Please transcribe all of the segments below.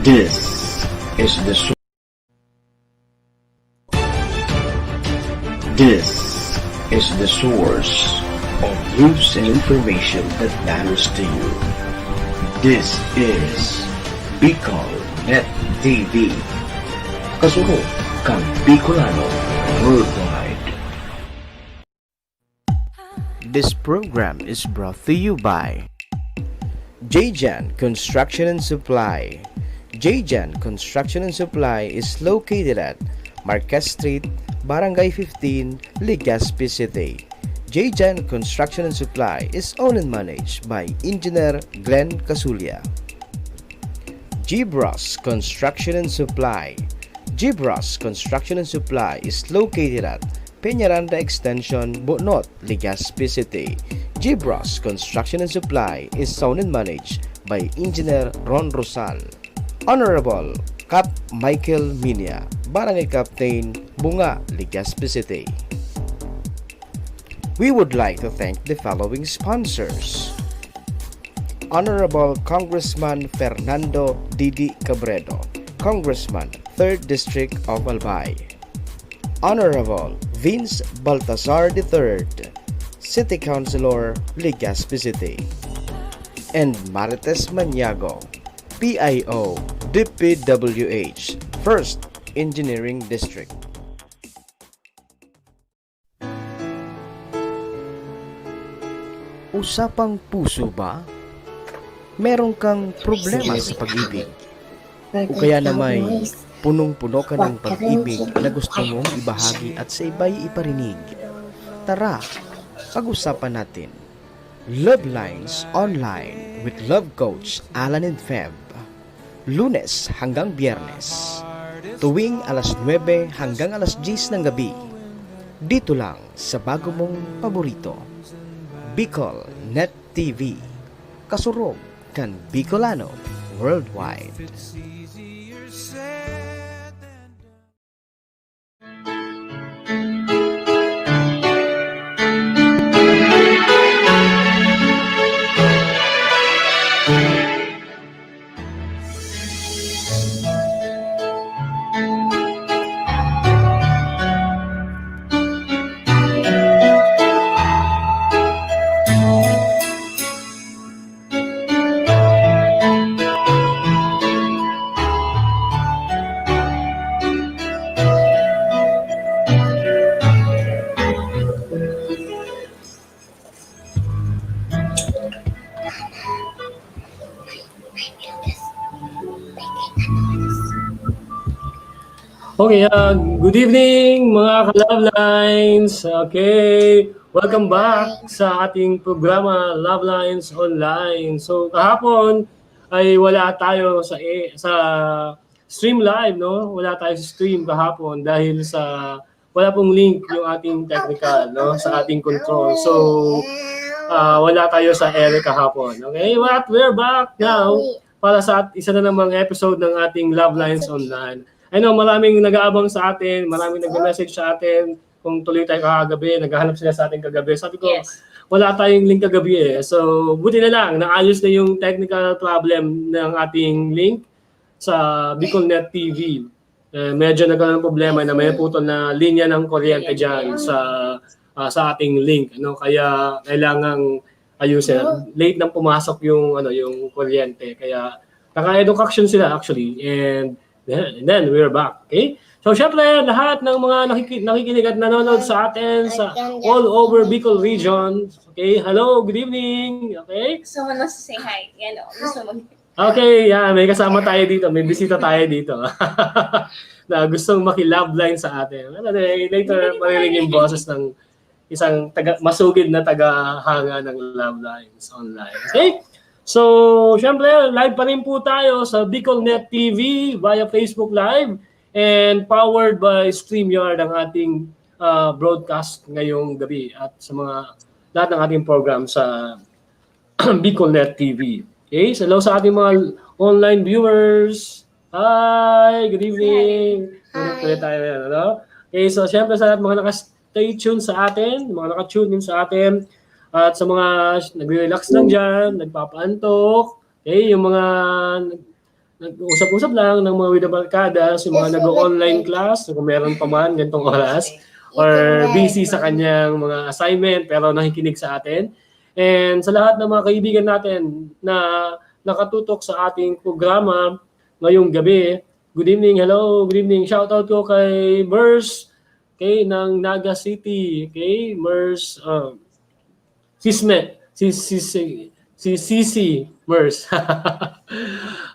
This is the This is the source of news and information that matters to you. This is Bicol Net TV. Kasunod kang Bicolano worldwide. This program is brought to you by J-Jan Construction and Supply. J-Jan Construction and Supply is located at Marquez Street, Barangay 15, Legazpi City. J-Jan Construction and Supply is owned and managed by Engineer Glenn Casulia. Gibros Construction and Supply. Gibros Construction and Supply is located at Peñaranda Extension, Bonot, Legazpi City. Gibros Construction and Supply is owned and managed by Engineer Ron Rosal. Honorable Cap Michael Minya, Barangay Captain, Bunga, Legazpi City. We would like to thank the following sponsors: Honorable Congressman Fernando Didi Cabredo, Congressman, 3rd District of Albay. Honorable Vince Baltazar III, City Councilor, Legazpi City. And Marites Maniago, PIO, DPWH, 1st Engineering District. Usapang puso ba? Meron kang problema sa pag-ibig? O kaya na may punong-puno ka ng pag-ibig na gusto mong ibahagi at sa iba'y iparinig? Tara, pag-usapan natin. Love Lines Online with Love Coach Alan and Feb. Lunes hanggang Biyernes. Tuwing alas 9 hanggang alas 10 ng gabi. Dito lang sa bago mong paborito. Bicol Net TV. Kasurog kan Bicolano worldwide. Okay, good evening mga ka-Love Lines. Okay, welcome back sa ating programa Love Lines Online. So kahapon ay wala tayo sa stream live, no? Wala tayo sa stream kahapon dahil sa wala pong link yung ating technical, no, sa ating control. So wala tayo sa ere kahapon. Okay, but we're back now para sa isa na namang episode ng ating Love Lines Online. I know maraming nag-aabang sa atin, maraming nag-message sa atin kung tuloy tayo kagabi, naghahanap sila sa atin kagabi. Sabi ko, wala tayong link kagabi eh. So, buti na lang, naayos na yung technical problem ng ating link sa Bicol Net TV. Medyo nagkaroon ng problema na may putol na linya ng kuryente dyan sa ating link. Ano? Kaya kailangang ayusin. Late nang pumasok yung kuryente. Kaya naka-education sila actually. And then we're back. Okay? So syempre lahat ng mga nakikinig at nanonood sa atin sa all over Bicol region. Okay? Hello, good evening. Okay? Gusto mo na say hi. Yan o. Gusto mo. Okay, yeah, may kasama tayo dito. May bisita tayo dito. Na gustong maki-love line sa atin. Later maririnig yung boses ng isang masugid na taga-hanga ng Love Lines Online. Okay? So, syempre, live pa rin po tayo sa Bicol Net TV via Facebook Live and powered by StreamYard ang ating broadcast ngayong gabi at sa lahat ng ating program sa Bicol Net TV. Okay, so hello sa ating mga online viewers. Hi, good evening. Ulit tayo, ano? Okay, so syempre sa lahat mga naka-stay tuned sa atin, mga naka-tune in sa atin, at sa mga nagre-relax lang dyan, nagpapaantok, okay, yung mga nag-usap-usap lang ng mga with the barkadas, yung mga nag-online class, kung meron pa man ganitong oras, or busy sa kanyang mga assignment pero nakikinig sa atin. And sa lahat ng mga kaibigan natin na nakatutok sa ating programa ngayong gabi, good evening, hello, good evening. Shout out ko kay Mers, okay, ng Naga City, okay, Mers, Sisme, si Sisi Mers.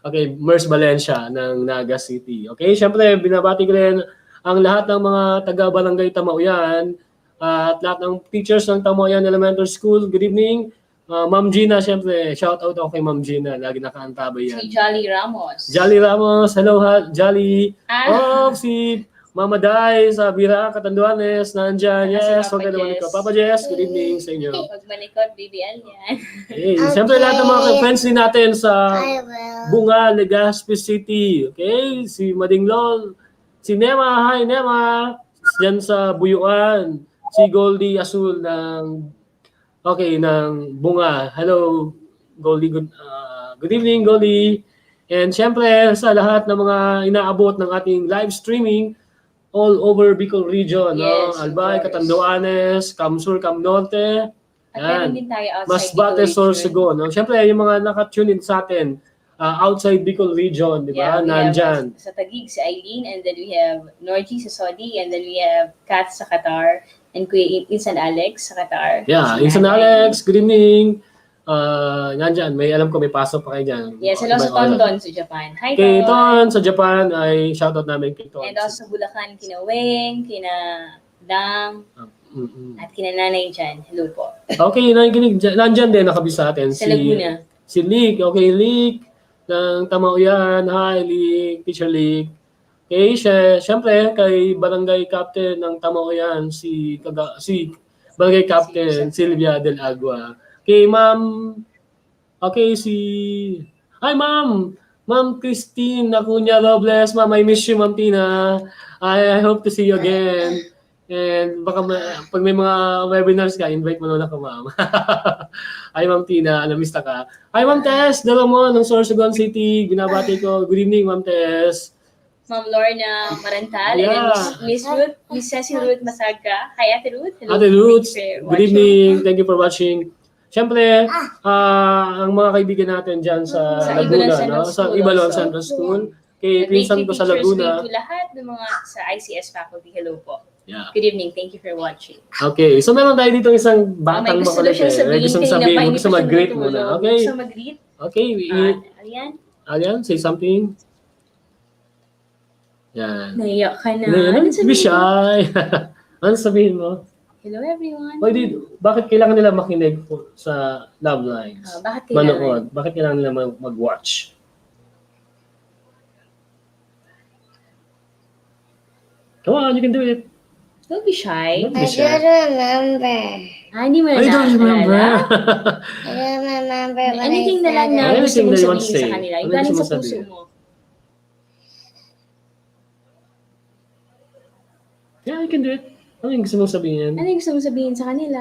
Okay, Mers Valencia ng Naga City. Okay, syempre binabati ko rin ang lahat ng mga taga-barangay Tamauyan at lahat ng teachers ng Tamauyan Elementary School. Good evening. Ma'am Gina, syempre, shout out ako kay Ma'am Gina. Lagi nakaantabay yan. Si Jolly Ramos. Jolly Ramos, hello Jolly. Ah. Si Mama Day sa Bira, Catanduanes, nandyan. Yes, Papa huwag ka naman Jess. ikaw. Papa Jess, good evening sa inyo. Pag malikot, BBL yan. Okay. Siyempre lahat ng mga friends din natin sa I will. Bunga, Legazpi City. Okay, si Madinglol, si Nema, hi Nema. Diyan sa Buyuan, si Goldie Azul ng Bunga. Hello, Goldie, good evening Goldie. And siyempre sa lahat ng mga inaabot ng ating live streaming all over Bicol region, Yes, no? Albay, of course. Catanduanes, Camsur, Camnorte. At meron Yan. din tayo outside Masbate, Bicol Sorsogon. No? Siyempre, yung mga nakatune in sa atin, outside Bicol region, di ba? Yeah, we Nandyan. have sa Taguig si Eileen, and then we have Norgie sa Saudi, and then we have Kat sa Qatar, and Kuya Insan Alex sa Qatar. Yeah, Si Insan Nanay. Alex, good evening. Nandyan, alam ko may pasok pa kayo dyan. Yes, hello sa Ibang oras. Tondon sa Japan. Hi, Kay Ton. Ton sa Japan, ay shoutout namin kay Ton. And also Bulacan, kina Weng, kina Dang, Mm-mm. at kina Nanay dyan. Hello po. Okay, nakikinig dyan. Nandyan din, nakabis sa atin. Sa Laguna. Si Lick. Okay, Lick ng Tamauyan. Hi, Lick. Teacher Lick. Okay, syempre, kay Barangay Captain ng Tamauyan, si Barangay Captain Silvia Del Agua. Kay Ma'am, okay, Hi, Ma'am! Ma'am Christine Acuña Robles. Ma'am, I miss you, Ma'am Tina. I hope to see you again. And baka pag may mga webinars ka, invite mo na ako, Ma'am. Hi, Ma'am Tina. Alamista ka. Hi, Ma'am Tess Dalomon ng Sorsogon City. Binabati ko. Good evening, Ma'am Tess. Ma'am Lorna Marantal, Yeah. and then Miss Ruth, Miss Ceci Ruth Masaga. Hi, Ate Ruth. Hello. Ate Ruth, Thank you for good watching. evening. Thank you for watching. Siyempre, ang mga kaibigan natin dyan sa Sa Laguna, Ibalon Central no? Sa School Ibalon also. Central School. Kay And pinsan weekly ko sa teachers Laguna. week to lahat ng mga sa ICS faculty. Hello po. Yeah. Good evening. Thank you for watching. Okay, so meron tayo dito isang batang May gusto makulit daw siyang eh. May gustong kanina sabihin, pa, hindi gusto pa siya mag-greet natulog. muna. Okay, Gusto mag-greet? okay. Ayan. Alian, say something. Yan. Naiyak ka na. Ano, Ano be sabihin mo? shy. Ano sabihin mo? Hello everyone. Bakit kailangan nila makinig sa Love Lines? Bakit kailangan? Manood. Bakit kailangan nila mag-watch? Come on, you can do it. Don't be shy. Don't I be shy. don't remember. Hindi mo na I don't remember. I don't remember when Anything I na lang said na it. Anything gusto that you mong want to sabihin say. sa kanila. Yung Ano galing gusto sa mong puso sabihin? mo. Yeah, you can do it. Ano yung gusto mong sabihin? Ano yung gusto mong sabihin sa kanila?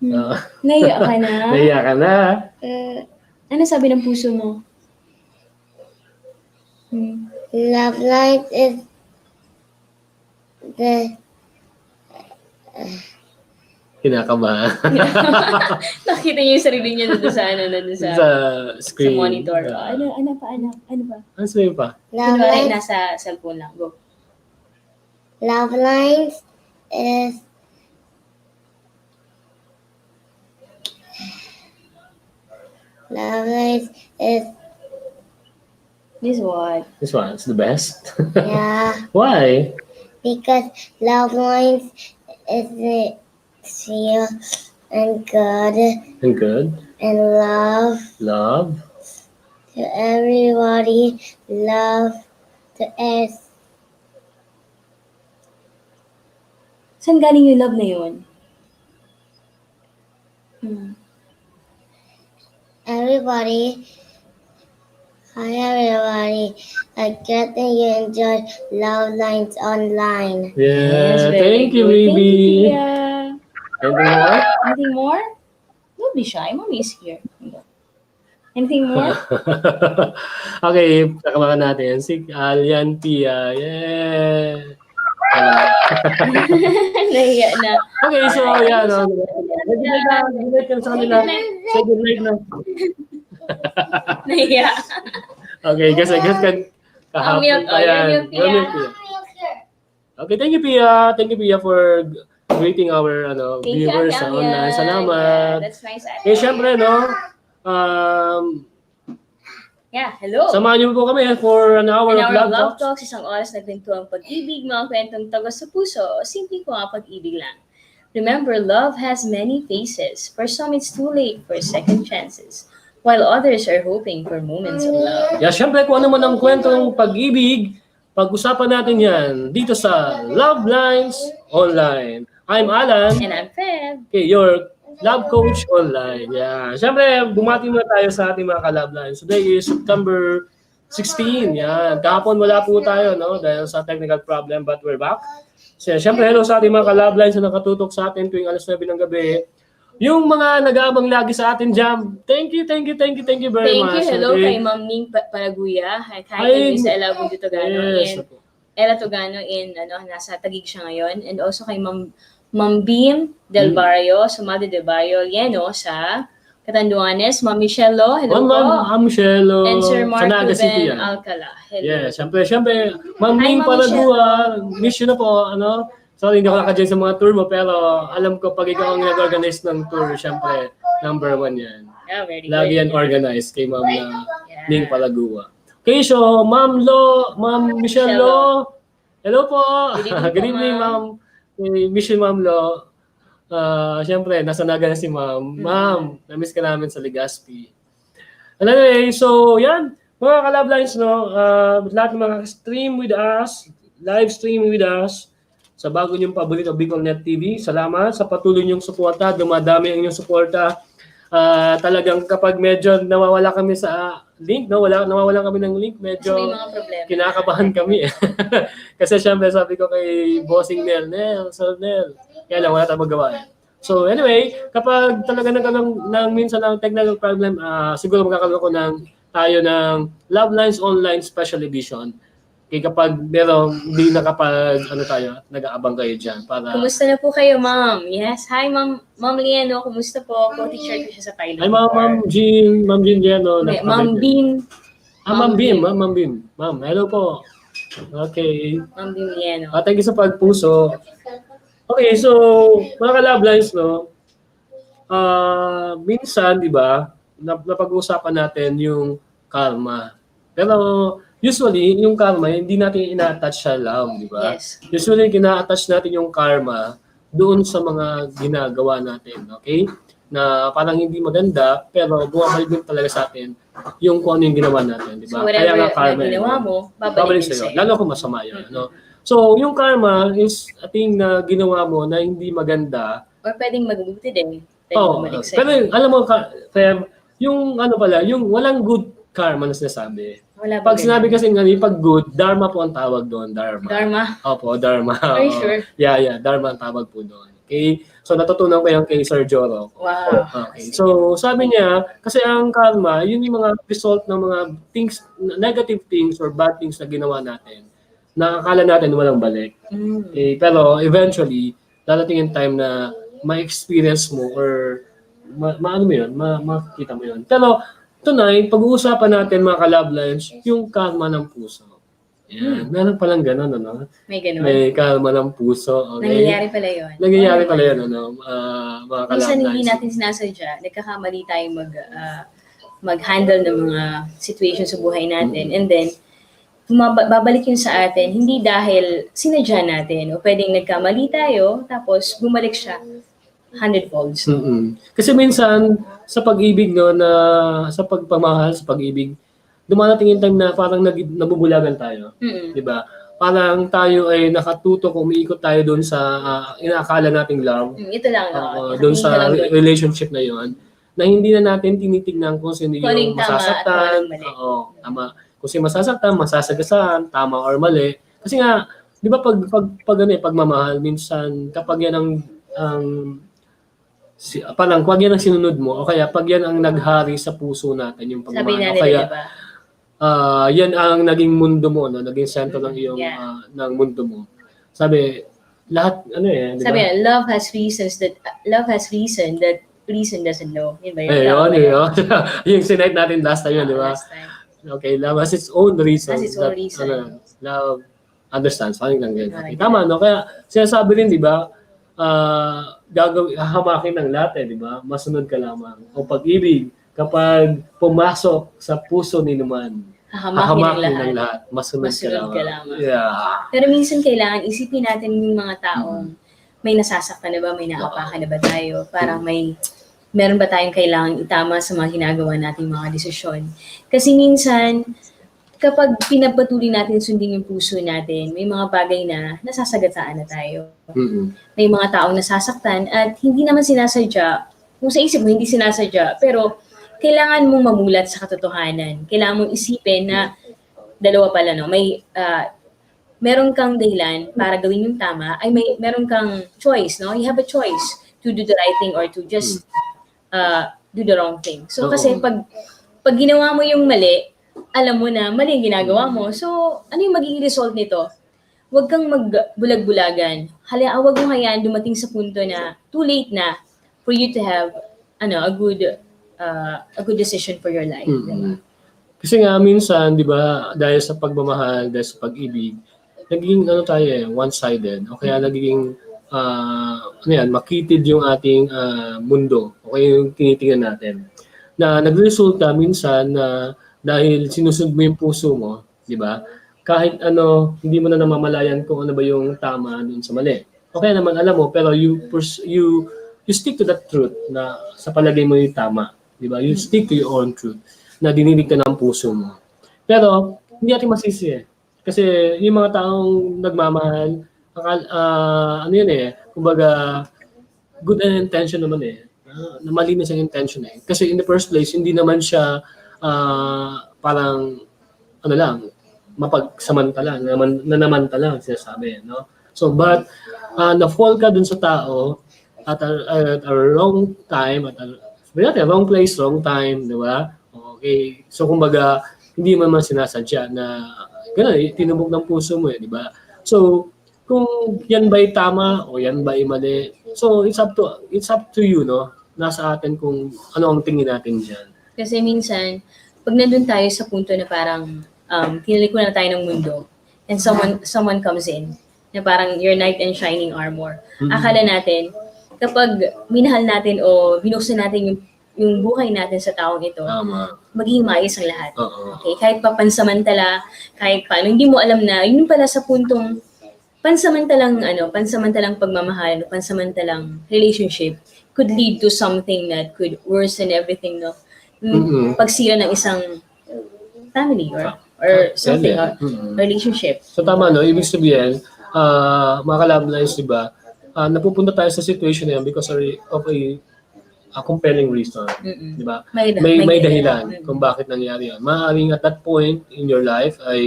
Ah, Naiyak ka na? Naiya ka na. Ano sabi ng puso mo? Love light is the Kinakabahan. Nakita niyo yung sarili niya doon sa Sa sa screen. monitor. Yeah. Ano ba? Ano sabihin pa? love Kunwari, light. nasa cellphone lang. Go. Love lines is love lines is This what? This one, it's the best. yeah Why? because love lines is the seal and good And good. and love Love. to everybody, love to us. Saan galing yung love na yun? Everybody, hi everybody. I get that you enjoy Love Lines Online. Yeah, very thank you, good. Thank baby. you, Tia. Anything more? Anything more? Don't be shy. Mommy is here. Anything more? Okay, takabakan natin. Si Alian Pia. Yeah. Nahiya na. Okay, so yan. No? Good night ka sa kanila. Say good night na. Nahiya. Okay, kasi kahapon Milk, pa yan. your milk, Pia. Your milk, Pia. Okay, thank you, Pia. Thank you, Pia, for greeting our Thank you, viewers Ate sa Amia. online. Yeah, Salamat. that's nice. Ate. Eh, syempre, no? Yeah, hello. Samahan niyo po kami for an hour An of hour love of love talks. talks, isang oras na kwentuang pag-ibig, mga kwentong tagos sa puso, o simple ko nga pag-ibig lang. Remember, love has many faces. For some, it's too late for second chances, while others are hoping for moments of love. Yeah, syempre, kung ano man ang kwentong pag-ibig, pag-usapan natin yan dito sa Love Lines Online. I'm Alan. And I'm Feb. Okay, your Love Coach Online. Yeah. Siyempre, bumati muna tayo sa ating mga ka-Love Lines. Today is September 16. Yan. Kahapon wala po tayo, no? Dahil sa technical problem, but we're back. So, siyempre, hello sa ating mga ka-Love Lines na nakatutok sa atin tuwing alas 9 ng gabi. Yung mga nag-aabang lagi sa atin dyan, thank you very much. Thank you. Hello Okay. kay Ma'am Ning Paraguya. Hi Ay, kay Luisa Elabong Togano. Yes. And Ella Togano nasa Taguig siya ngayon. And also kay Ma'am Beam Del Barrio, Sumado Del Barrio, Lieno sa Catanduanes. Ma'am Michelle Lo, hello po. Ma'am Michelle. And Sir Mark sa Naga City, Ruben yan. Alcala. Hello. Yeah, syempre, Ma'am Hi, Ning Ma'am Palagua, miss you na po, ano? Sorry, hindi ako naka-join sa mga tour mo, pero alam ko pag ikaw ang nag-organize ng tour, syempre, number 1 yan. Yeah, very Lagi good. yan organized kay Ma'am na Yeah. Ning Palagua. Okay, so, Ma'am Michelle Lo, hello po. Good evening po, Good evening, Ma'am. Ma'am. Miss you, Ma'am Lo. Syempre, nasa Naga na si Ma'am. Ma'am, na-miss ka namin sa Legazpi. And anyway, so yan, mga ka-Love Lines, no, lahat ng mga stream with us, live stream with us, sa bago niyong paborito BicolNet TV, salamat sa patuloy niyong suporta, dumadami ang inyong suporta. Talagang kapag medyo nawawala kami sa link, no, nawawalan kami ng link, Kasi medyo may mga problema. kinakabahan kami. Kasi syempre sabi ko kay Bossing Nel, kaya lang wala tayong magawa. So anyway, kapag talaga nagkaroon ng minsan ng technical problem, siguro magkakaroon ko tayo ng Love Lines Online Special Edition. Kaya kapag hindi nag-aabang kayo dyan. Para... Kumusta na po kayo, Ma'am? Yes. Hi, Ma'am Lieno. Kumusta po? Co-teacher ko siya sa Thailand. Ay, Ma'am Jean Liano. Okay, Ma'am Bean. Ma'am Beam. Ma'am, hello po. Okay. Ma'am Bean Lieno. Thank you sa pagpuso. Okay, so, mga ka-Love Lines, no, minsan, di ba, napag-uusapan natin yung karma. Pero, usually, yung karma, hindi natin ina-attach sa love, di ba? Yes. Usually, kina-attach natin yung karma doon sa mga ginagawa natin, okay? Na parang hindi maganda, pero bumabalik din talaga sa atin yung kung ano yung ginawa natin, di ba? So, whatever nga karma na ginawa yun. mo, babalik din sa'yo. Lalo kung masama yun, no? So, yung karma is a thing na ginawa mo na hindi maganda. Or pwedeng mabuti din. Pwedeng bumalik sa'yo. Pero alam mo, Feb, yung ano pala, yung walang good karma na sinasabi. Wala ba Pag sinabi kasi nga, pag good, dharma po ang tawag doon, dharma. Dharma? Opo, dharma. Are you sure? Yeah, dharma ang tawag po doon. Okay? So, natutunan ko yan kay Sir Joro. Wow. Okay. So, sabi niya, kasi ang karma, yun yung mga result ng mga things, negative things or bad things na ginawa natin. Na akala natin walang balik. Okay? Pero eventually, darating yung time na ma-experience mo or maano mo yun, makikita mo yun. Pero tonight, pag-uusapan natin mga ka-Love Lines, yung karma ng puso. Yan. Meron palang gano'n, ano? May ganun. May karma ng puso. Okay? Nangyayari pala yun. Nangyayari pala yun, ano? Mga ka-Love Minsan Lines. hindi natin sinasadya, nagkakamali tayo mag-handle ng mga situation sa buhay natin. And then, babalik yun sa atin, hindi dahil sinadya natin o pwedeng nagkamali tayo, tapos bumalik siya 100 folds. Kasi minsan, sa pag-ibig, no, na sa pagpamahal, sa pag-ibig, dumarating yung time na parang nabubulagan tayo. Di ba? Parang tayo ay nakatutok, umiikot tayo doon sa inaakala nating love. Ito lang. Doon sa relationship na yon na hindi na natin tinitignan kung sino Kung yung tama at masasaktan. kung mali. Oo, tama. Kung sino masasaktan, masasagasaan, tama or mali. Kasi nga, di ba pag pagmamahal, minsan kapag yan ang parang pag yan ang sinunod mo, o kaya pag yan ang naghari sa puso natin, yung Sabi pagmamahal, na o nila, kaya diba? yan ang naging mundo mo, no? Naging sentro ng iyong Yeah. ng mundo mo. Sabi, lahat ano di ba? Sabi na, love has reason that reason doesn't know. Yun ba yun? Yun. Yung sinite natin last time yun, di ba? Last time. Okay, love has its own reason. Has its own reason. Love understands. Parang lang ganyan. Okay, Right. tama, no? Kaya sinasabi rin, di ba, hahamakin ng lahat, di ba? Masunod ka lamang. O pag-ibig, kapag pumasok sa puso ni naman, Hahamakin ng lahat. lahat. Masunod ka Masunod ka lamang. lamang. Yeah. Pero minsan kailangan isipin natin yung mga taong may nasasaktan na ba, may naapakan na ba tayo, parang meron ba tayong kailangan itama sa mga ginagawa nating mga desisyon. Kasi minsan, kapag pinagpatuloy natin sundin yung puso natin, may mga bagay na nasasagataan na tayo. May mga taong nasasaktan at hindi naman sinasadya, kung sa isip mo hindi sinasadya, pero kailangan mong mamulat sa katotohanan. Kailangan mong isipin na dalawa pala, no? Meron kang dahilan para gawin yung tama, ay meron kang choice, no? You have a choice to do the right thing or to just do the wrong thing. So kasi pag ginawa mo yung mali, alam mo na mali yung ginagawa mo. So ano yung magiging result nito? Huwag kang magbulag-bulagan. Huwag mo hayaan dumating sa punto na too late na for you to have a good decision for your life. Diba? Kasi nga minsan, di ba, dahil sa pagmamahal, dahil sa pag-ibig, nagiging one-sided. O kaya nagiging makitid yung ating mundo. O kaya yung tinitingnan natin. Na nagresulta minsan na dahil sinusunod mo yung puso mo, di ba? Kahit hindi mo na namamalayan kung ano ba yung tama dun sa mali. O kaya naman alam mo, pero you stick to that truth na sa palagay mo yung tama. Di ba? You stick to your own truth na dinidig ka ng puso mo. Pero, hindi natin masisi eh. Kasi yung mga taong nagmamahal, kumbaga, good intention naman eh. Na malinis ang intention eh. Kasi in the first place, hindi naman siya parang, mapagsamantala, nanamantala, sinasabi, no? So, but, na-fall ka dun sa tao at a wrong time, wrong place, wrong time, di ba? Okay. So, kumbaga, hindi mo naman sinasadya na gano'n, tinubog ng puso mo, di ba? So, kung yan ba'y tama o yan ba'y mali, so it's up to you, no? Nasa atin kung ano ang tingin natin dyan. Kasi minsan, pag nandun tayo sa punto na parang kinalikuan na tayo ng mundo and someone comes in na parang your knight in shining armor. Akala natin, kapag minahal natin o binuksan natin yung buhay natin sa taong ito, magiging maayos ang lahat. Okay? Kahit papansamantala, kahit paano, hindi mo alam na, yun pala sa puntong pansamantalang pagmamahal, pansamantalang relationship could lead to something that could worsen everything, no? Pagsira ng isang family or something, or relationship. So tama, no? Ibig sabihin, mga ka-love lines, di ba, napupunta tayo sa situation na yan because of a compelling reason, di ba? May dahilan kung bakit nangyari yan. Maaaring at that point in your life ay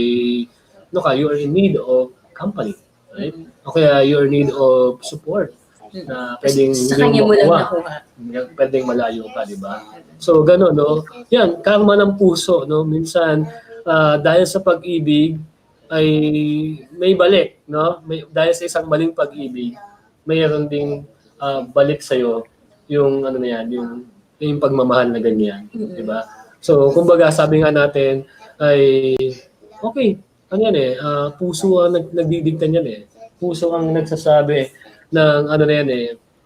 you are in need of company, right? O kaya you are in need of support na pwedeng sa kanya mo lang nakuha. Pwedeng malayo ka, di ba? So gano'n, no? Yan, karma ng puso, no? Minsan dahil sa pag-ibig ay may balik, no? Dahil sa isang maling pag-ibig, mayroon ding balik sa'yo yung yung pagmamahal na ganyan, di ba? So, kumbaga sabi nga natin ay okay, puso ang nagdidikta niyan eh. Puso ang nagsasabi ng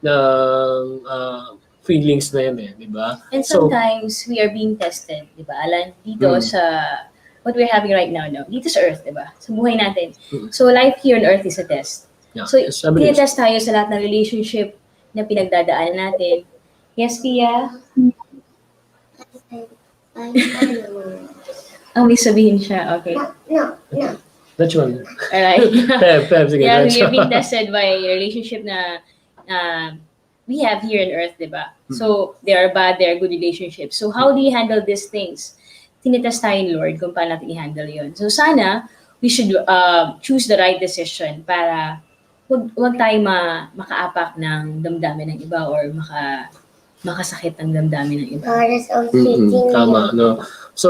ng feelings na yan eh, di ba? And sometimes we are being tested, di ba? Alan, dito sa what we're having right now, no? Dito sa Earth, di ba? Sa buhay natin. So, life here on Earth is a test. Yeah, so, tinetest tayo sa lahat ng relationship na pinagdadaanan natin. Yes, Pia? May sabihin siya. Okay. No. That's one. Alright. Pep, sige. Yeah, we are being tested by a relationship na we have here on Earth, di ba? So, there are bad, there are good relationships. So, how do you handle these things? Tinetest tayo ni Lord kung paano natin i-handle yun. So, sana, we should choose the right decision para wag tayo makaapak ng damdamin ng iba or makasakit ang damdamin ng iba. Goddess of treating Tama, you. no? So,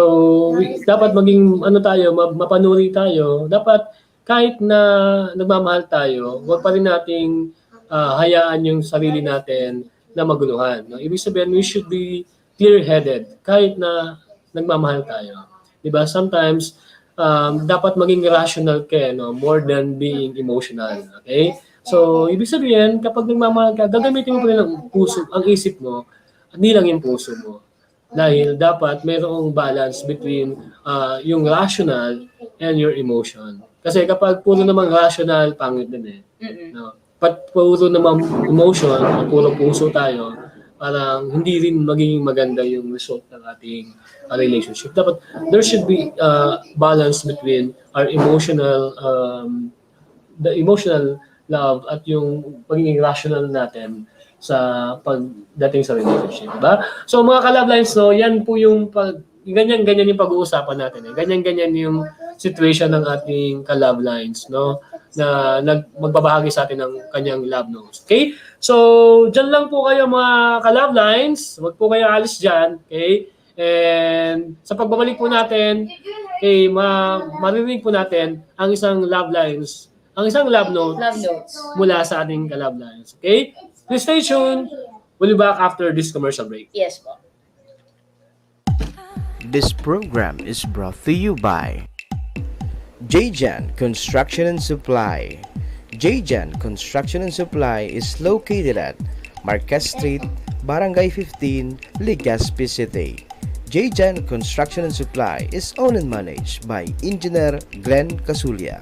dapat maging tayo, mapanuri tayo. Dapat kahit na nagmamahal tayo, huwag pa rin nating hayaan yung sarili natin na maguluhan. No? Ibig sabihin, we should be clear-headed kahit na nagmamahal tayo. 'Di ba? Sometimes dapat maging rational ka, no? More than being emotional. Okay? So, ibig sabihin, kapag nagmamahal ka, gagamitin mo pa rin ang puso, ang isip mo, hindi lang yung puso mo. Dahil dapat mayroong balance between yung rational and your emotion. Kasi kapag puro namang rational, pangit din eh. No? Puro namang emotion, puro puso tayo, parang hindi rin magiging maganda yung result ng ating relationship. Dapat there should be balance between our emotional, the emotional love at yung pagiging rational natin sa pagdating sa relationship, diba? So mga ka-love lines, no, yan po yung ganyan-ganyan yung pag-uusapan natin. Ganyan-ganyan yung situation ng ating ka-love lines, no? Na magbabahagi sa atin ng kanyang love notes. Okay? So, dyan lang po kayo mga ka-love lines. Huwag po kayo alis dyan. Okay? And sa pagbabalik po natin, okay, maririnig po natin ang isang love lines, ang isang love note Love notes. mula sa ating ka-love lines. Okay? Please stay tuned. We'll be back after this commercial break. Yes po. This program is brought to you by Jjan Construction and Supply. Jjan Construction and Supply is located at Marquez Street, Barangay 15, Legazpi City. Jjan Construction and Supply is owned and managed by Engineer Glenn Casulia.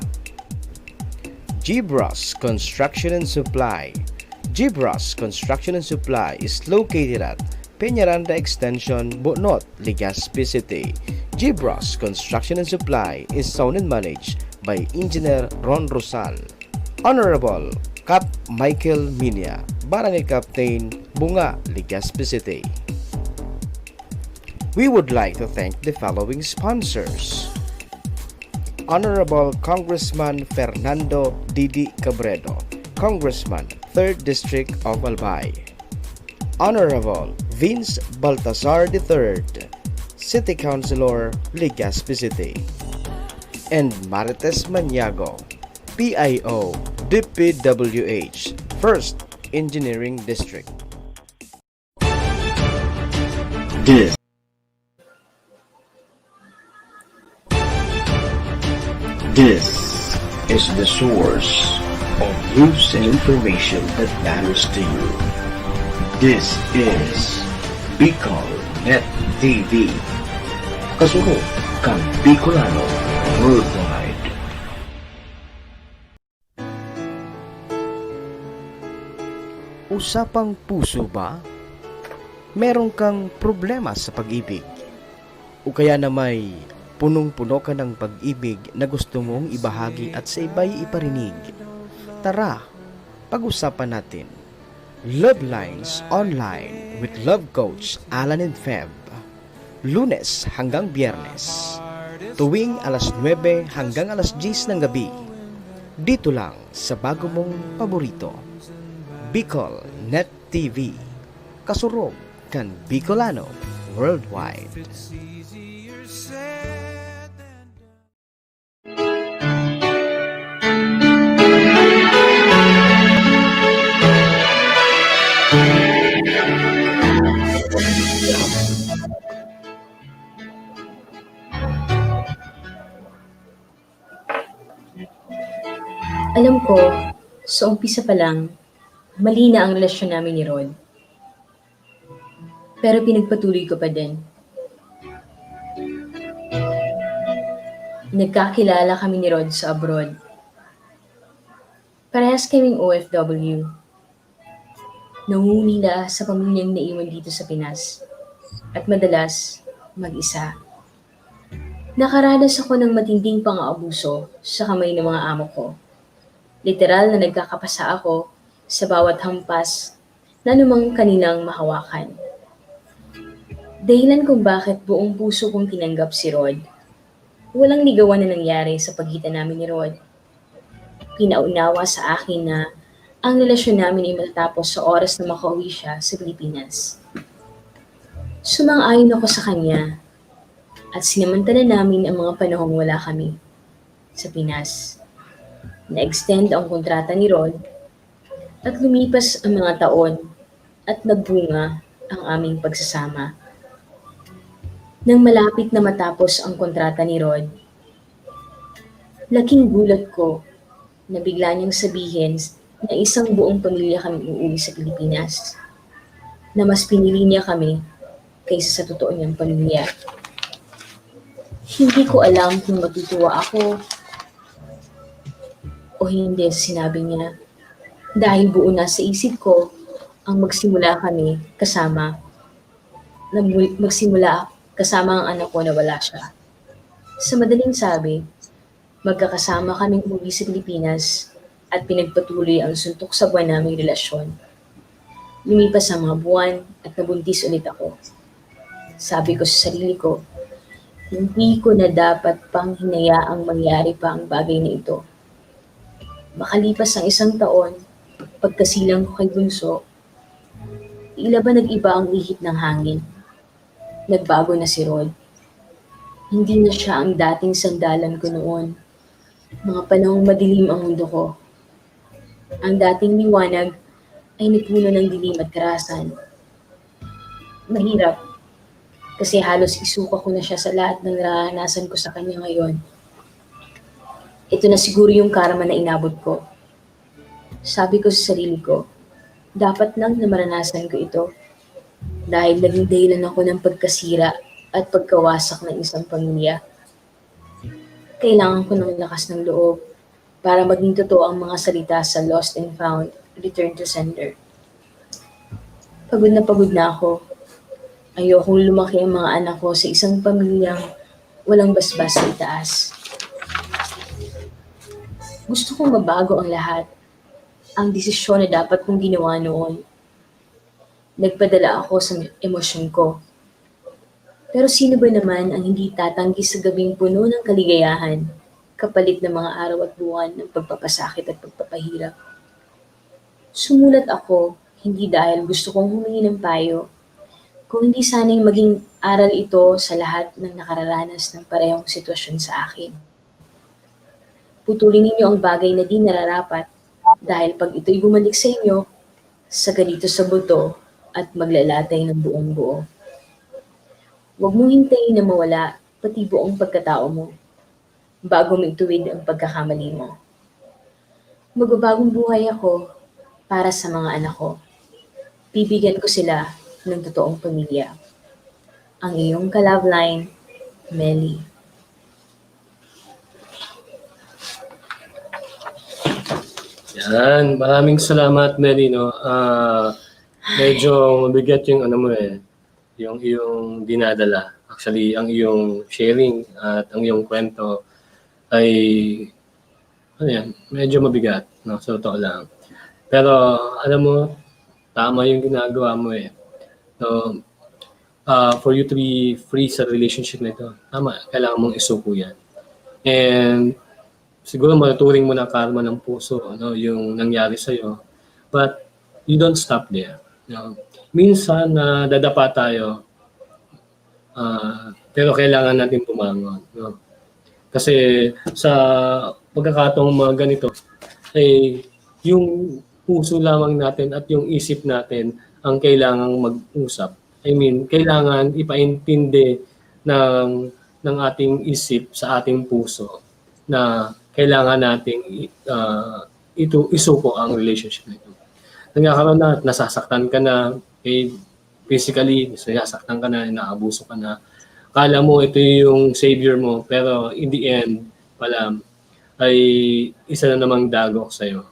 Gibros Construction and Supply. Gibros Construction and Supply is located at Peñaranda Extension, Bonot, Legazpi City. Gibros Construction and Supply is owned and managed by Engineer Ron Rosal. Honorable Cap Michael Minya, Barangay Captain, Bunga, Legazpi City. We would like to thank the following sponsors. Honorable Congressman Fernando Didi Cabredo, Congressman, 3rd District of Albay. Honorable Vince Baltazar III, City Councilor, Legazpi City. And Marites Maniago, PIO, DPWH, 1st Engineering District. This is the source of news and information that matters to you. This is Bicol Net TV. Kasunod kang Bicolano Worldwide. Usapang puso ba? Meron kang problema sa pag-ibig? O kaya na may punong-puno ka ng pag-ibig na gusto mong ibahagi at sa iba'y iparinig? Tara, pag-usapan natin. Love Lines Online with Love Coach Alan and Feb. Lunes hanggang Biyernes. Tuwing alas 9 hanggang alas 10 ng gabi. Dito lang sa bago mong paborito. Bicol Net TV. Kasurog kan Bicolano Worldwide. Alam ko, sa umpisa pa lang, mali na ang relasyon namin ni Rod. Pero pinagpatuloy ko pa din. Nagkakilala kami ni Rod sa abroad. Parehas kaming OFW. Nangungulila sa pamilyang naiwan dito sa Pinas. At madalas, mag-isa. Nakaranas ako ng matinding pang-aabuso sa kamay ng mga amo ko. Literal na nagkakapasa ako sa bawat hampas na anumang kaninang mahawakan. Dahilan kung bakit buong puso kong tinanggap si Rod. Walang ligawan na nangyari sa pagitan namin ni Rod. Pinaunawa sa akin na ang relasyon namin ay matatapos sa oras na makauwi siya sa Pilipinas. Sumang-ayon ako sa kanya at sinamantala namin ang mga panahong wala kami sa Pinas. Na-extend ang kontrata ni Rod at lumipas ang mga taon at nagbunga ang aming pagsasama. Nang malapit na matapos ang kontrata ni Rod, laking gulat ko na bigla niyang sabihin na isang buong pamilya kami uuwi sa Pilipinas. Na mas pinili niya kami kaysa sa totoo niyang pamilya. Hindi ko alam kung matutuwa ako o hindi sa sinabi niya dahil buo na sa isip ko ang magsimula kasama ang anak ko na wala siya. Sa madaling sabi, magkakasama kaming umuwi sa Pilipinas at pinagpatuloy ang suntok sa buwan naming relasyon. Lumipas ang mga buwan at nabuntis ulit ako. Sabi ko sa sarili ko, hindi ko na dapat pang hinayaang mangyari pa ang bagay na ito. Makalipas ang 1 taon, pagkasilang ko kay Bunso, tila ba nag-iba ang ihip ng hangin. Nagbago na si Rod. Hindi na siya ang dating sandalan ko noon. Mga panahong madilim ang mundo ko. Ang dating liwanag ay napuno ng dilim at karahasan. Mahirap, kasi halos isuka ko na siya sa lahat ng naranasan ko sa kanya ngayon. Ito na siguro yung karma na inabot ko. Sabi ko sa sarili ko, dapat nang namaranasan ko ito dahil naging dahilan ako ng pagkasira at pagkawasak ng isang pamilya. Kailangan ko ng lakas ng loob para maging totoo ang mga salita sa Lost and Found, Return to Sender. Pagod na ako. Ayokong lumaki ang mga anak ko sa isang pamilyang walang basbas sa itaas. Gusto kong mabago ang lahat. Ang desisyon na dapat kong ginawa noon. Nagpadala ako sa emosyon ko. Pero sino ba naman ang hindi tatanggi sa gabing puno ng kaligayahan, kapalit ng mga araw at buwan ng pagpapasakit at pagpapahirap? Sumulat ako, hindi dahil gusto kong humingi ng payo, kung hindi sana'y maging aral ito sa lahat ng nakararanas ng parehong sitwasyon sa akin. Putulin ninyo ang bagay na di nararapat dahil pag ito'y bumalik sa inyo, sagalito sa buto at maglalatay ng buong buo. Huwag mong hintayin na mawala pati buong pagkatao mo bago maituwid ang pagkakamali mo. Magbabagong buhay ako para sa mga anak ko. Bibigyan ko sila ng totoong pamilya. Ang iyong ka-love line, Melly. Yan, maraming salamat, Melly, no. Medyo mabigat yung yung iyong dinadala. Actually, ang iyong sharing at ang iyong kwento ay medyo mabigat, no, sa totoo lang. Pero alam mo, tama yung ginagawa mo eh. So, for you to be free sa relationship na ito, tama, kailangan mong isuko yan. And siguro matuturing mo na karma ng puso, no, yung nangyari sa'yo. But you don't stop there. No? Minsan dadapa tayo, pero kailangan natin bumangon. No? Kasi sa pagkakataong mga ganito, yung puso lamang natin at yung isip natin ang kailangang mag-usap. I mean, kailangan ipaintindi ng ating isip sa ating puso na kailangan nating isuko ang relationship na ito. Nagkakaroon na, nasasaktan ka na, physically, nasasaktan ka na, inaabuso ka na. Kala mo ito yung savior mo, pero in the end, pala, ay isa na namang dagok sa'yo.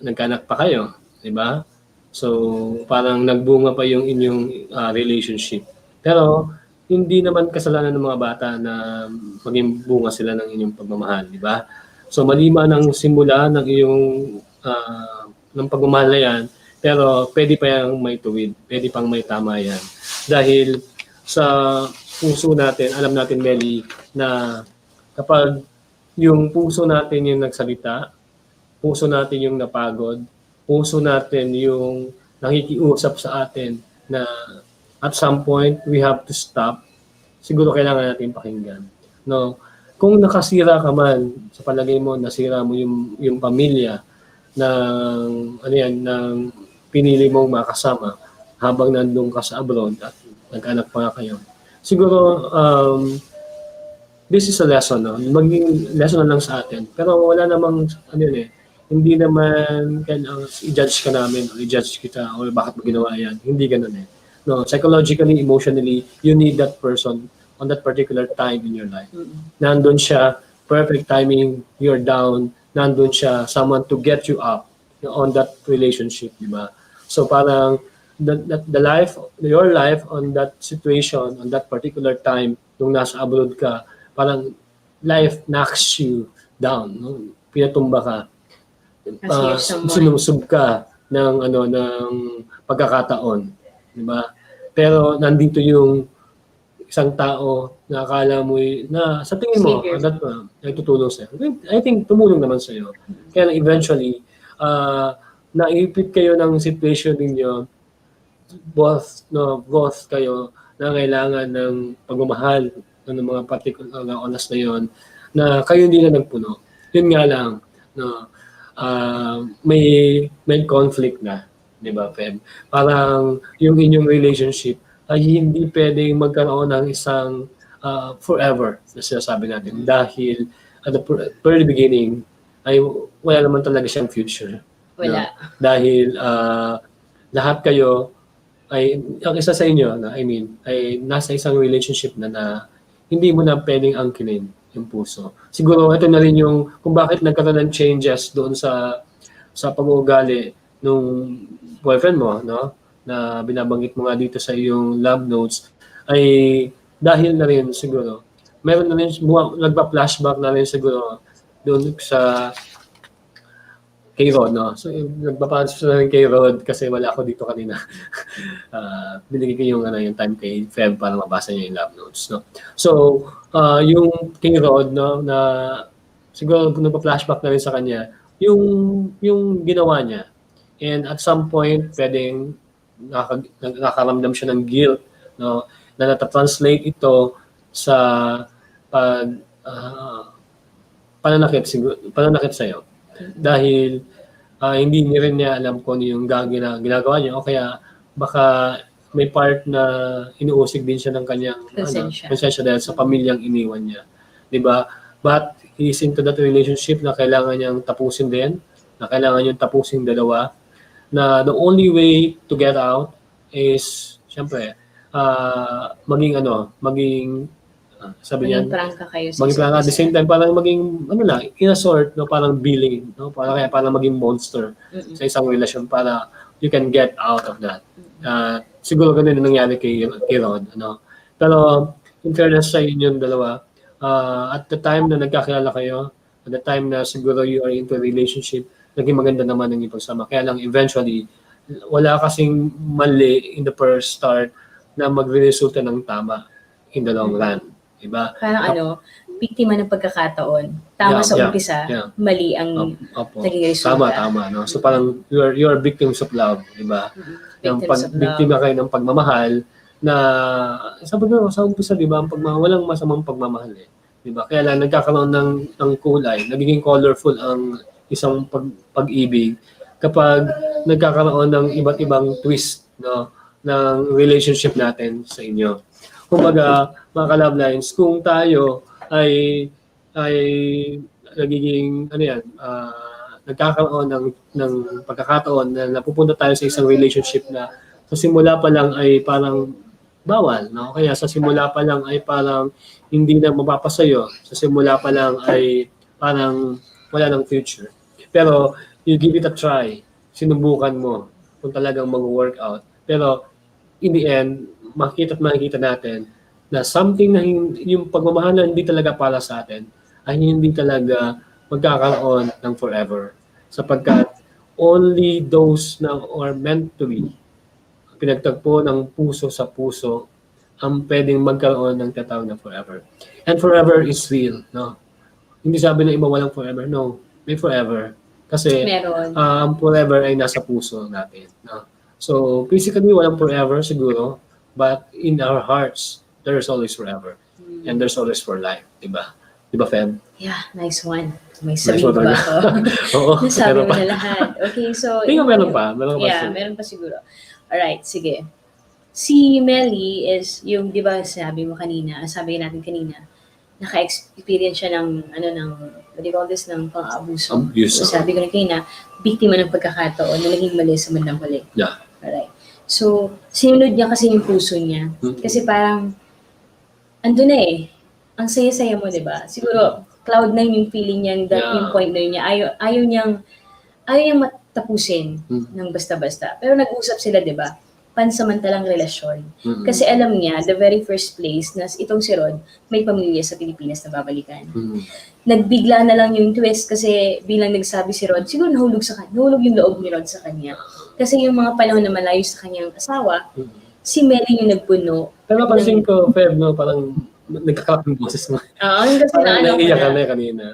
Nagkanak pa kayo, di ba? So, parang nagbunga pa yung inyong relationship. Pero, hindi naman kasalanan ng mga bata na maging bunga sila ng inyong pagmamahal, di ba? So, malima ng simula ng iyong ng pagmamahal na yan, pero pwede pa yung may tuwid, pwede pang may tama yan. Dahil sa puso natin, alam natin, Melly, na kapag yung puso natin yung nagsalita, puso natin yung napagod, puso natin yung nakikiusap sa atin na at some point, we have to stop. Siguro kailangan natin pakinggan. No? Kung nakasira ka man, sa palagay mo, nasira mo yung pamilya ng, ano yan, ng pinili mong makasama habang nandun ka sa abroad at nag-anak pa nga kayo. Siguro, this is a lesson, no? Maging lesson na lang sa atin. Pero wala namang, ano yun hindi naman kailangan i-judge ka namin o i-judge kita o bakit mo ginawa yan. Hindi ganun No, psychologically, emotionally, you need that person on that particular time in your life. Nandun siya, perfect timing, you're down, nandun siya, someone to get you up on that relationship, di ba? So parang your life on that situation, on that particular time, nung nasa abroad ka, parang life knocks you down, no? Pinatumba ka. Sinusub ka ng pagkakataon, di ba? Pero nandito yung isang tao na akala mo na sa tingin mo ay tutulong sa'yo. I think tumulong naman sa'yo. Kaya eventually naipit kayo ng situation ninyo, both kayo na kailangan ng pagmamahal ng mga particular na oras na yon na kayo hindi na nagpuno. Yun nga lang, may conflict na, di ba, Feb? Parang yung inyong relationship ay hindi pwedeng magkaroon ng isang forever na sinasabi natin dahil at the very beginning ay wala naman talaga siyang future. Wala. Dahil lahat kayo ay, ang isa sa inyo, ay nasa isang relationship na hindi mo na pwedeng angkinin yung puso. Siguro ito na rin yung kung bakit nagkaroon ng changes doon sa pag-uugali nung boyfriend mo, no? Na binabanggit mo nga dito sa iyong love notes ay dahil na rin siguro meron na rin nagpa-flashback na rin siguro doon sa kay Rod, no? So, nagpapansin na rin kay Rod kasi wala ako dito kanina. Binigay ko yung time kay Feb para mabasa niya yung love notes, no? So, yung kay Rod, no, na siguro nagpa-flashback na rin sa kanya, yung ginawa niya. And at some point, pwedeng nakakaramdam siya ng guilt, no? Na nata-translate ito sa pananakit sa'yo. Dahil hindi rin niya alam kung ano yung ginagawa niya o kaya baka may part na inuusig din siya ng kanyang konsensya dahil sa pamilyang iniwan niya. Diba? But he's into that relationship na kailangan niyang tapusin din, na kailangan niyang tapusin dalawa, na the only way to get out is, syempre, sabi niya, maging prangka at the same time, parang maging, in a sort, no, parang billing, no, parang maging monster sa isang relasyon para you can get out of that. Siguro ganun yung nangyari kay Rod, ano. Pero, in fairness sa inyong dalawa, at the time na nagkakilala kayo, at the time na siguro you are into a relationship, naging maganda naman ang ipagsama. Kaya lang, eventually, wala kasing mali in the first start na magre-resulta ng tama in the long run. Diba? Parang biktima ng pagkakataon. Tama sa umpisa, mali ang naging resulta. Tama. No? So parang you're victims of love, diba? Biktima kayo ng pagmamahal na, sabi ko sa umpisa, diba, walang masamang pagmamahal Diba? Kaya lang nagkakaroon ng kulay, nagiging colorful ang isang pag-ibig kapag nagkakaroon ng iba't ibang twist, no, ng relationship natin sa inyo. Kumbaga, mga ka-love lines, kung tayo ay nagiging, nagkakaroon ng pagkakataon na napupunta tayo sa isang relationship na sa simula pa lang ay parang bawal, no? Kaya sa simula pa lang ay parang hindi na mapapasayo. Sa simula pa lang ay parang wala ng future. Pero you give it a try. Sinubukan mo kung talagang mag-workout. Pero in the end, makita natin na something na yung pagmamahal na hindi talaga para sa atin ay hindi talaga magkakaroon ng forever. Sapagkat only those na are meant to be, pinagtagpo ng puso sa puso, ang pwedeng magkaroon ng tatawag na forever. And forever is real. No? Hindi sabi na iba walang forever. No, may forever. Kasi ang forever ay nasa puso natin. No? So, physically, walang forever siguro. but in our hearts, there's always forever. And there's always for life, di ba? Di ba, Feb? Yeah, nice one. May Nice sabihin one ba talaga. ako? Oo, Nasabi meron mo pa. na lahat. Okay, so... Tingnan, meron pa. Meron pa. Yeah, meron pa siguro. Alright, sige. Si Melly is yung, di ba sabi mo kanina, sabi natin kanina, naka-experience siya ng, what do you call this, ng pang-abuso. Abuse, So sabi ko na kanina, biktima ng pagkakataon na naging mali sa bandang huli. Yeah. Alright. So, sinunod niya kasi yung puso niya. Kasi parang, ando na eh. Ang saya-saya mo, di ba? Siguro, cloud nine yung feeling niya, yung point na yun niya. Ayaw niyang matapusin ng basta-basta. Pero nag-usap sila, di ba? Pansamantalang relasyon. Kasi alam niya, the very first place, na itong si Rod, may pamilya sa Pilipinas na babalikan. Nagbigla na lang yung twist kasi bilang nagsabi si Rod, siguro nahulog yung loob ni Rod sa kanya. Kasi yung mga panahon na malayo sa kanyang asawa, si Melly yung nagpuno. Pero napansin ko, Feb, no, parang nagkakalap yung boses mo. Kasi Parang naano ko naiiyak ka na, na kanina.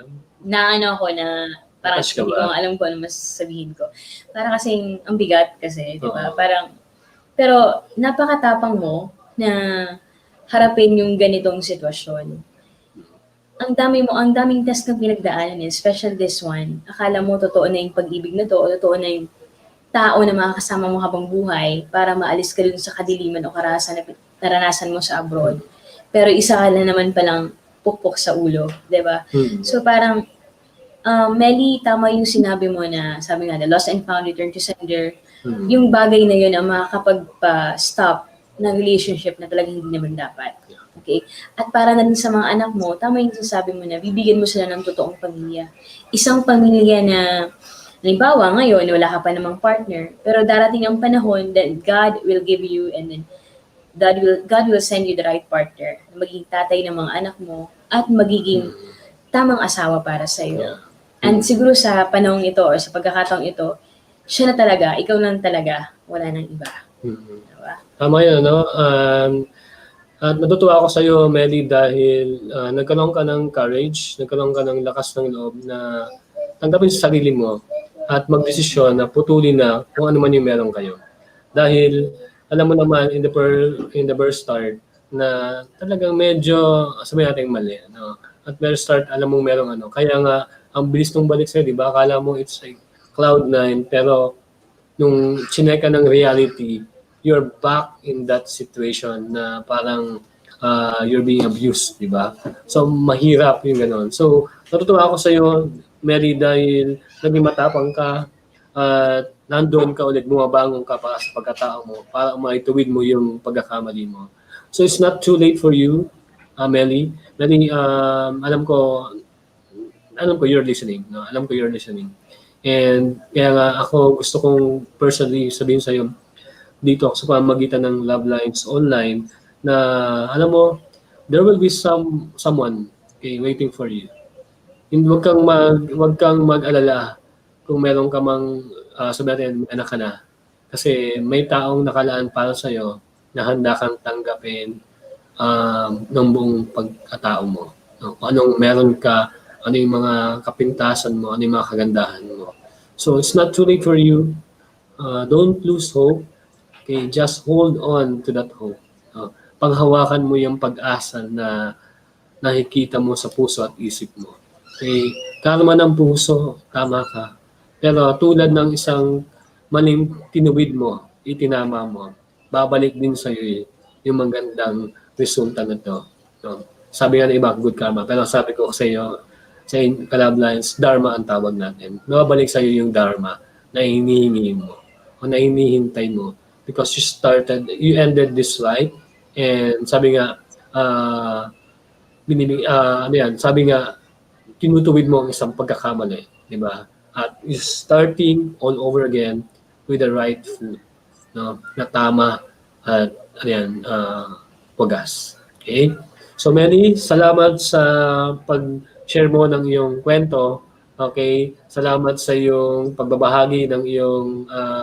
parang Touch ka hindi ba? ko alam ko ano mas sabihin ko. Parang kasing ang bigat kasi, di ba? Parang, pero napakatapang mo na harapin yung ganitong sitwasyon. Ang daming test ng pinagdaanan eh, special this one. Akala mo totoo na yung pag-ibig na to, o totoo na yung tao na makakasama mo habang buhay para maalis ka dun sa kadiliman o karahasan na naranasan mo sa abroad. Pero isa ka na naman palang pukpok sa ulo, di ba? So parang, Melly, tama yung sinabi mo na, sabi nga, the lost and found return to sender. Yung bagay na yun ang makakapag-stop ng relationship na talagang hindi naman dapat. Okay? At para na din sa mga anak mo, tama yung sinasabi mo na bibigyan mo sila ng totoong pamilya. Isang pamilya na, halimbawa, ngayon, wala ka pa namang partner, pero darating ang panahon that God will give you and then God will send you the right partner na magiging tatay ng mga anak mo at magiging tamang asawa para sa iyo. And siguro sa panahong ito or sa pagkakataong ito, siya na talaga, ikaw lang talaga, wala nang iba. Diba? Tama yun, no? At natutuwa ako sa iyo, Melly, dahil nagkaroon ka ng courage, nagkaroon ka ng lakas ng loob na tanggapin sa sarili mo at magdesisyon na putulin na kung ano man yung meron kayo. Dahil alam mo naman in the first start na talagang medyo sabihin natin mali, no? At first start alam mo merong ano. Kaya nga ang bilis nung balik sa'yo, di ba? Akala mo it's like cloud9, pero nung chineka ng reality, you're back in that situation na parang you're being abused, di ba? So, mahirap yung gano'n. So, natutuwa ako sa iyo, Mary, dahil naging matapang ka at nandoon ka ulit, bumabangon ka para sa pagkatao mo para maituwid mo yung pagkakamali mo. So, it's not too late for you, Melly. Melly, alam ko you're listening. No? Alam ko you're listening. And kaya nga ako gusto kong personally sabihin sa iyo dito sa pamamagitan ng Love Lines Online na alam mo there will be someone waiting for you. Huwag kang mag-alala kung meron ka mang sabihin anak ka na. Kasi may taong nakalaan para sa iyo na handa kang tanggapin ng buong pagkatao mo. No? Kung anong meron ka, ano yung mga kapintasan mo, ano yung mga kagandahan mo. So it's not too late for you. Don't lose hope. Okay, just hold on to that hope. Panghawakan mo yung pag-asa na nakikita mo sa puso at isip mo. Okay, karma ng puso, tama ka. Pero tulad ng isang maling tinuwid mo, itinama mo, babalik din sa iyo yung magandang resulta na to. No? Sabi nga ng iba, good karma. Pero sabi ko sa iyo, sa Love Lines, Dharma ang tawag natin. Nababalik sa iyo yung Dharma na hinihingi mo o na hinihintay mo because you ended this life and sabi nga, sabi nga, tinutuwid mo ang isang pagkakamali, di ba? At you're starting all over again with the right food, no? Na tama at wagas. Okay? So Melly, salamat sa pag-share mo ng iyong kwento. Okay? Salamat sa iyong pagbabahagi ng iyong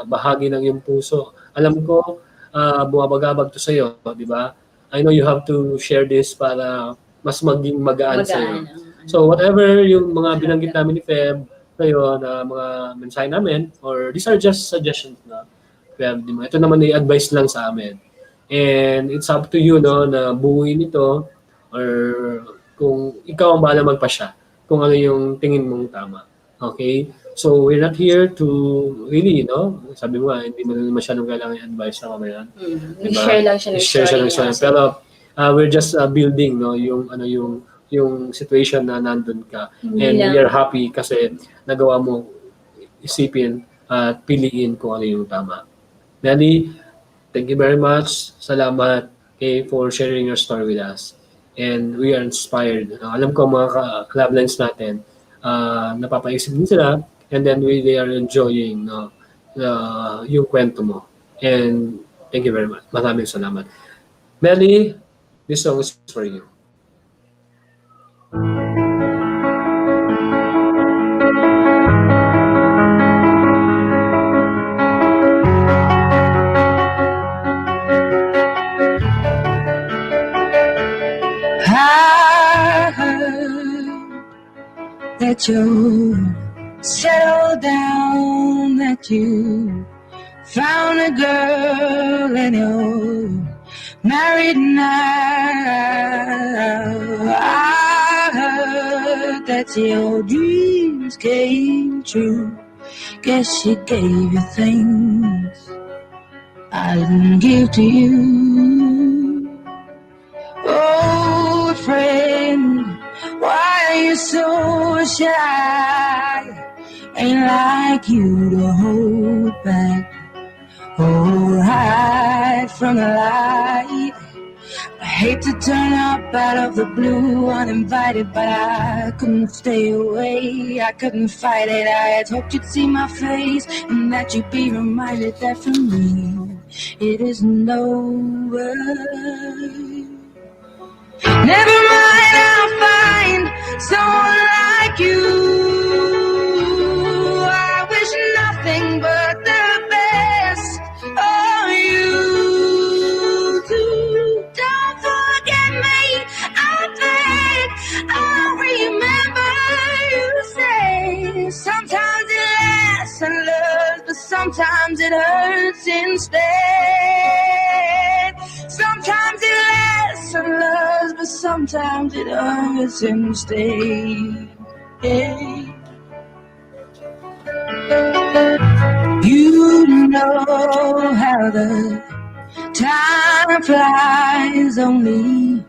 bahagi ng iyong puso. Alam ko, bumabagabag to sa iyo, di ba? I know you have to share this para mas maging magaan sa iyo. So whatever yung mga binanggit namin ni Feb sa'yo na mga mensahe namin, or these are just suggestions na Feb, di ba? Ito naman ay advice lang sa amin. And it's up to you, no, na buuin ito or kung ikaw ang bahala magpasya kung ano yung tingin mong tama. Okay? So, we're not here to really, sabi mo nga, hindi mo na masyadong kailangan i-advise na mamaya. I-share lang siya ng I-share siya ng story story. niya. Pero, we're just building, no, yung situation na nandun ka. And we are happy kasi nagawa mo isipin at piliin kung ano yung tama. Nelly, thank you very much. Salamat for sharing your story with us. And we are inspired. Alam ko mga club lines natin, napapaisip din sila and then they are enjoying yung kwento mo. And thank you very much. Maraming salamat. Melly, this song is for you. I heard that you settled down, that you found a girl and you're married now. I heard that your dreams came true. Guess she gave you things I didn't give to you. Oh, friend, why are you so shy? Ain't like you to hold back or hide from the light. I hate to turn up out of the blue uninvited, but I couldn't stay away, I couldn't fight it. I had hoped you'd see my face and that you'd be reminded that for me it isn't over. Never mind, I'll find someone like you. I wish nothing but the best for you too. Don't forget me, I beg. I'll remember you say sometimes it lasts and loves, but sometimes it hurts instead. Sometimes it lasts and loves, but sometimes it hurts instead. You know how the time flies. Only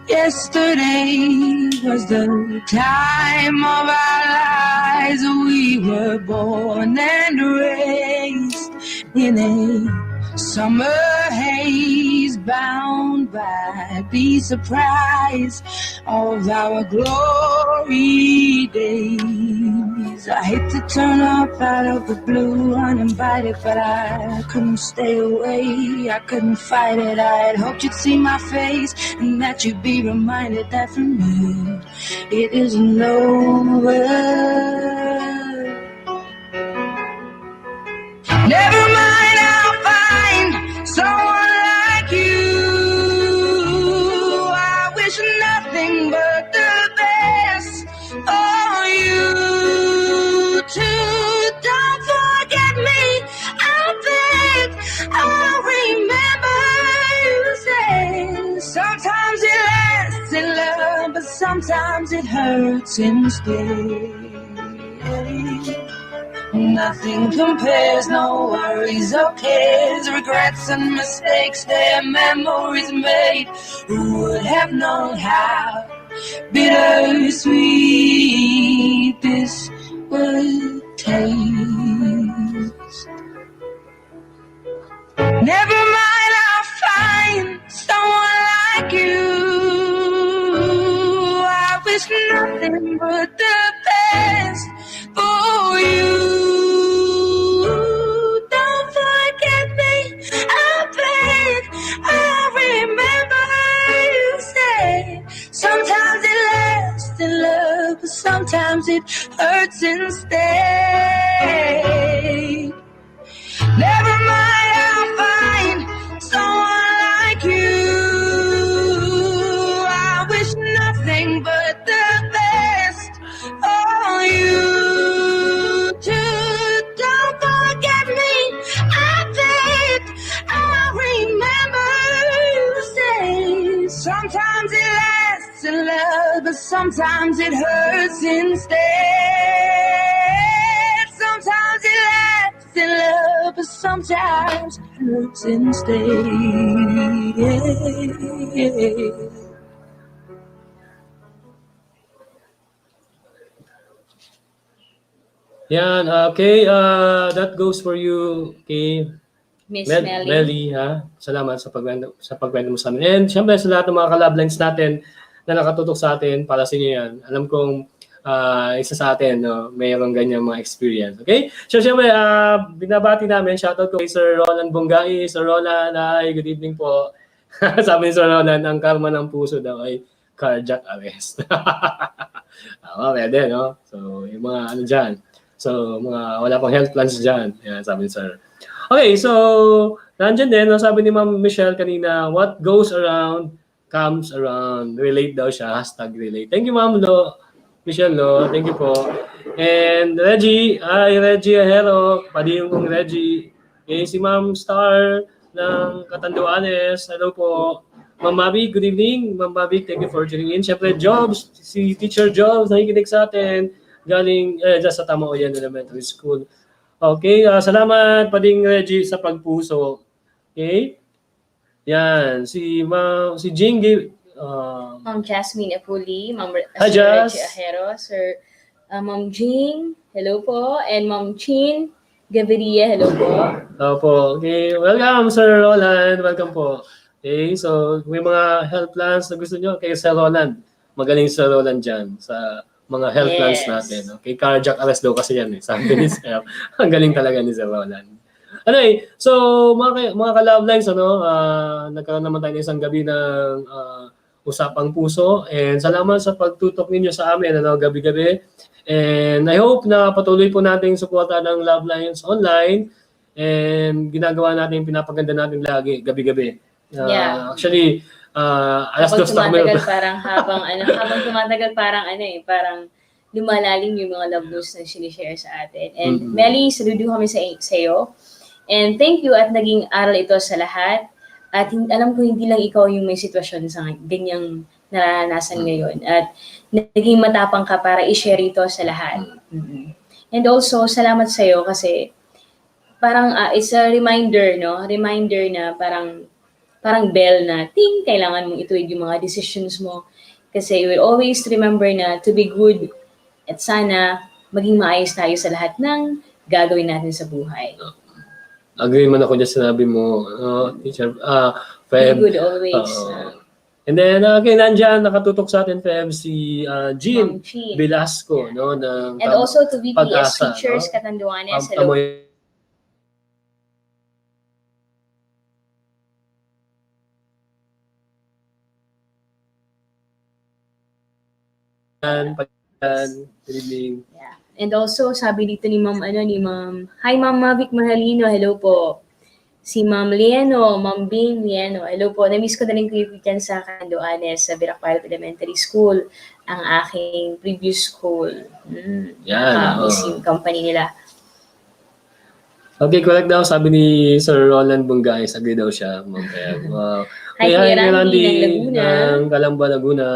yesterday was the time of our lives. We were born and raised in a summer haze, bound by the surprise of our glory days. I hate to turn up out of the blue uninvited, but I couldn't stay away, I couldn't fight it. I had hoped you'd see my face and that you'd be reminded that for me it isn't over. Never mind, I'll find someone like you. I wish nothing but the best for you too. Don't forget me, I beg. I'll remember you say sometimes it lasts in love, but sometimes it hurts instead. Nothing compares, no worries or cares, regrets and mistakes, their memories made. Who would have known how bittersweet this would taste? Never mind, I'll find someone like you. I wish nothing but the best for you. Don't forget me, I beg. I remember you say sometimes it lasts in love, but sometimes it hurts instead. Never mind, I'll find someone like you. I wish nothing but the best for you too. Don't forget me, I beg. I remember Sometimes it lasts in love, but sometimes it hurts instead. Sometimes it lasts in love, but sometimes it hurts instead. Yan, okay. That goes for you, okay. Miss Melly. Melly, ha? Salamat sa pagkwento mo sa amin. And syempre sa lahat ng mga ka-love lines natin na nakatutok sa atin, para sa inyo yan. Alam kong isa sa atin, no, mayroong ganyan mga experience. Okay? So syempre, binabati namin, shoutout ko kay Sir Roland Bonggai. Sir Roland, hi, good evening po. Sabi ni Sir Roland, ang karma ng puso daw ay cardiac arrest. Pwede, no? So, yung mga ano dyan. So, mga wala pang health plans dyan. Yan, sabi ni Sir. Okay, so, nandyan din, no, sabi ni Ma'am Michelle kanina, what goes around, comes around. Relate daw siya, #relate. Thank you, Ma'am Michelle, no? Thank you po. And Reggie, hi Reggie, hello. Padiyong kong Reggie. Okay, si Ma'am Star ng Catanduanes, hello po. Ma'am Mavic, good evening. Ma'am Mavic, thank you for tuning in. Siyempre, Jobs, si Teacher Jobs, nakikinig sa atin. Galing dyan sa Tamaoyan Elementary School. Okay, salamat Pading Reggie sa pagpuso. Okay? Yan, si Jing, Ma'am Jasmine Apuli, Ma'am Hi, Jas. Reggie Ajero, Sir Ma'am Jing, hello po, and Ma'am Chin Gaviria, hello po. Opo, okay. Welcome, Sir Roland. Welcome po. Okay, so may mga health plans na gusto nyo kay Sir Roland. Magaling Sir Roland dyan sa mga health plans natin. Okay, cardiac arrest daw kasi yan. Sabi ni Sir. Ang galing talaga ni Sir Roland. Anyway, so mga ka-love lines, nagkaroon naman tayo ng isang gabi ng usapang puso. And salamat sa pagtutok ninyo sa amin gabi-gabi. And I hope na patuloy po nating suporta ng Love Lines online. And ginagawa natin, pinapaganda natin lagi, gabi-gabi. Actually, alas dos na kami. Habang tumatagal, parang lumalalim yung mga love news na sinishare sa atin. And Melly, saludo kami sa iyo. And thank you at naging aral ito sa lahat. At alam ko hindi lang ikaw yung may sitwasyon sa ganyang naranasan ngayon. At naging matapang ka para i-share ito sa lahat. And also, salamat sa iyo kasi parang it's a reminder, no? Reminder na parang bell na ting, kailangan mong ituwid yung mga decisions mo. Kasi you will always remember na to be good at sana maging maayos tayo sa lahat ng gagawin natin sa buhay. Agree man ako dyan sinabi mo, teacher. Feb, be good always. And then, nandyan, nakatutok sa atin, Feb, si Jean Velasco, no? And also to VTS Teachers, Catanduanes. Hello. Good evening. Yeah. And also, sabi dito ni Ma'am, hi Ma'am Mavic Mahalino, hello po. Si Ma'am Lieno, Ma'am Bing Lieno, hello po. Na-miss ko na rin kayo dyan sa Catanduanes, sa Viracualat Elementary School, ang aking previous school. Miss yung company nila. Okay, correct daw. Sabi ni Sir Roland Bonggai, agree daw siya. Wow. Hi, Randy ng Laguna. Ng Calamba, Laguna.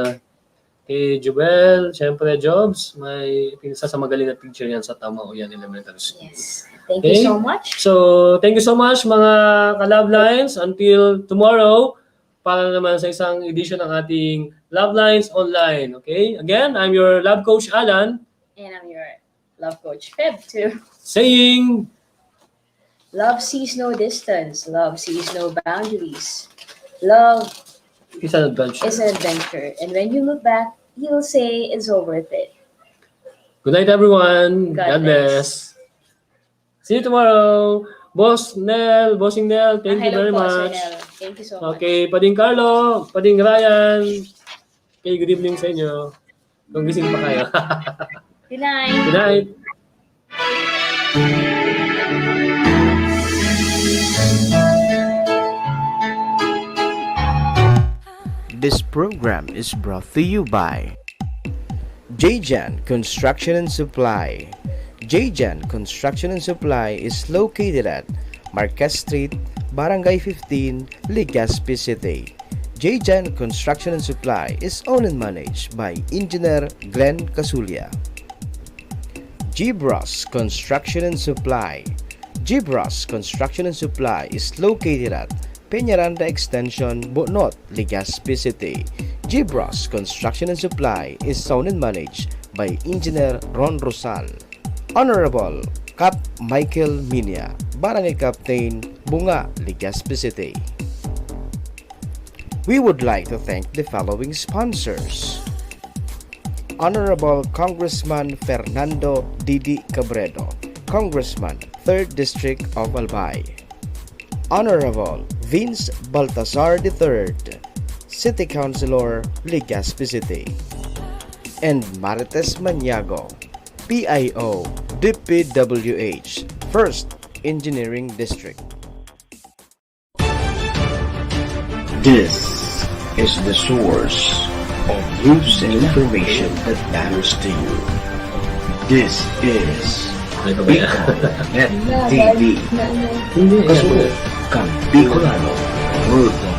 Kay Joel, syempre Jobs, may pinasa sa magaling na picture yan sa Tamaoyan Elementary School. Yes. Thank you so much. So, thank you so much mga ka-Love Lines. Until tomorrow, para naman sa isang edition ng ating Love Lines Online. Okay? Again, I'm your Love Coach Alan. And I'm your Love Coach Feb too. Saying, love sees no distance. Love sees no boundaries. Love is an adventure. Is an adventure. And when you look back, you'll say it's all worth it. Good night, everyone. God bless. See you tomorrow. Bossing Nel, thank you very much. Thank you so much. Okay, Pading Carlo, Pading Ryan. Okay, good evening sa inyo. Kung gising pa kayo. Good night. Good night. This program is brought to you by Jjan Construction and Supply. Jjan Construction and Supply is located at Marquez Street, Barangay 15, Legazpi City. J-Gen Construction and Supply is owned and managed by Engineer Glenn Casulia. Gibras Construction and Supply. Gibras Construction and Supply is located at Peñaranda Extension, Bonot, Legazpi City. Gibras Construction and Supply is owned and managed by Engineer Ron Rosal. Honorable Cap Michael Minya, Barangay Captain, Bunga, Legazpi City. We would like to thank the following sponsors. Honorable Congressman Fernando Didi Cabredo, Congressman, 3rd District of Albay. Honorable Vince Baltazar III, City Councilor, Legazpi City. And Marites Maniago, PIO, DPWH, 1st Engineering District. This is the source of news and information that matters to you. This is Ano ba yan? Bicol Net TV. Hindi. Kasunod kang Bicolano Worldwide.